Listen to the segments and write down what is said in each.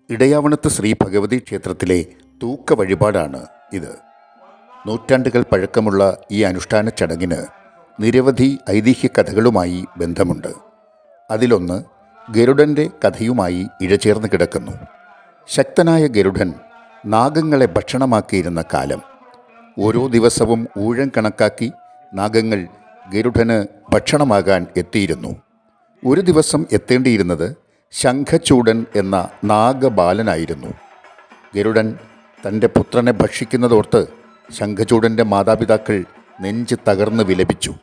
ഇടയാവണത്ത് ശ്രീ ഭഗവതി ക്ഷേത്രത്തിലെ തൂക്ക വഴിപാടാണ് ഇത്. നൂറ്റാണ്ടുകൾ പഴക്കമുള്ള ഈ അനുഷ്ഠാന ചടങ്ങിന് നിരവധി ഐതിഹ്യ കഥകളുമായി ബന്ധമുണ്ട്. അതിലൊന്ന് ഗരുഡൻ്റെ കഥയുമായി ഇഴചേർന്ന് കിടക്കുന്നു. ശക്തനായ ഗരുഡൻ നാഗങ്ങളെ ഭക്ഷണമാക്കിയിരുന്ന കാലം. ഓരോ ദിവസവും ഊഴം കണക്കാക്കി നാഗങ്ങൾ ഗരുഡന് ഭക്ഷണമാകാൻ എത്തിയിരുന്നു. ഒരു ദിവസം എത്തേണ്ടിയിരുന്നത് ശംഖചൂഡൻ എന്ന നാഗബാലനായിരുന്നു. ഗരുഡൻ തൻ്റെ പുത്രനെ ഭക്ഷിക്കുന്നതോർത്ത് ശംഖചൂഡൻ്റെ മാതാപിതാക്കൾ നെഞ്ച് തകർന്ന് വിലപിച്ചു.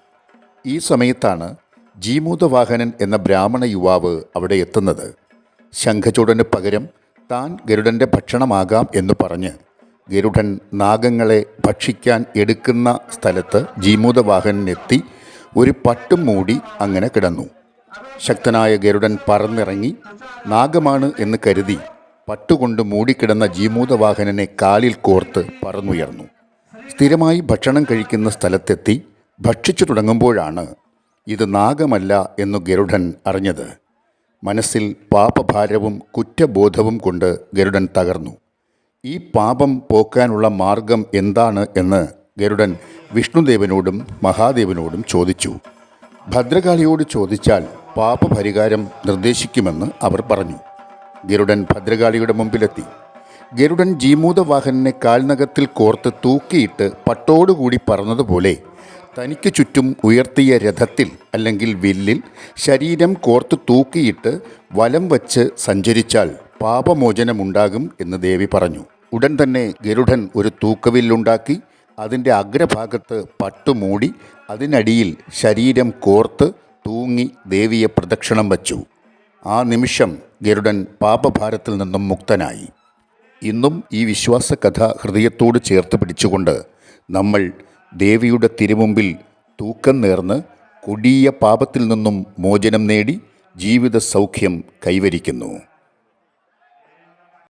ഈ സമയത്താണ് ജീമൂതവാഹനൻ എന്ന ബ്രാഹ്മണ യുവാവ് അവിടെ എത്തുന്നത്. ശംഖചൂഡന് പകരം താൻ ഗരുഡൻ്റെ ഭക്ഷണമാകാം എന്ന് പറഞ്ഞ് ഗരുഡൻ നാഗങ്ങളെ ഭക്ഷിക്കാൻ എടുക്കുന്ന സ്ഥലത്ത് ജീമൂതവാഹനനെത്തി ഒരു പട്ടും മൂടി അങ്ങനെ കിടന്നു. ശക്തനായ ഗരുഡൻ പറന്നിറങ്ങി നാഗമാണ് എന്ന് കരുതി പട്ടുകൊണ്ട് മൂടിക്കിടന്ന ജീമൂതവാഹനനെ കാലിൽ കോർത്ത് പറന്നുയർന്നു. സ്ഥിരമായി ഭക്ഷണം കഴിക്കുന്ന സ്ഥലത്തെത്തി ഭക്ഷിച്ചു തുടങ്ങുമ്പോഴാണ് ഇത് നാഗമല്ല എന്നു ഗരുഡൻ അറിഞ്ഞത്. മനസ്സിൽ പാപഭാരവും കുറ്റബോധവും കൊണ്ട് ഗരുഡൻ തകർന്നു. ഈ പാപം പോക്കാനുള്ള മാർഗം എന്താണ് എന്ന് ഗരുഡൻ വിഷ്ണുദേവനോടും മഹാദേവനോടും ചോദിച്ചു. ഭദ്രകാളിയോട് ചോദിച്ചാൽ പാപപരിഹാരം നിർദ്ദേശിക്കുമെന്ന് അവർ പറഞ്ഞു. ഗരുഡൻ ഭദ്രകാളിയുടെ മുമ്പിലെത്തി. ഗരുഡൻ ജീമൂതവാഹനനെ കാൽനഖത്തിൽ കോർത്ത് തൂക്കിയിട്ട് പട്ടോടുകൂടി പറന്നതുപോലെ തനിക്ക് ചുറ്റും ഉയർത്തിയ രഥത്തിൽ അല്ലെങ്കിൽ വില്ലിൽ ശരീരം കോർത്ത് തൂക്കിയിട്ട് വലം വച്ച് സഞ്ചരിച്ചാൽ പാപമോചനമുണ്ടാകും എന്ന് ദേവി പറഞ്ഞു. ഉടൻ തന്നെ ഗരുഡൻ ഒരു തൂക്കവില്ലുണ്ടാക്കി അതിൻ്റെ അഗ്രഭാഗത്ത് പട്ടുമൂടി അതിനടിയിൽ ശരീരം കോർത്ത് തൂങ്ങി ദേവിയെ പ്രദക്ഷിണം വച്ചു. ആ നിമിഷം ഗരുഡൻ പാപഭാരത്തിൽ നിന്നും മുക്തനായി. ഇന്നും ഈ വിശ്വാസകഥ ഹൃദയത്തോട് ചേർത്ത് പിടിച്ചുകൊണ്ട് നമ്മൾ ദേവിയുടെ തിരുമുമ്പിൽ തൂക്കം നേർന്ന് കൊടിയ പാപത്തിൽ നിന്നും മോചനം നേടി ജീവിത സൗഖ്യം കൈവരിക്കുന്നു.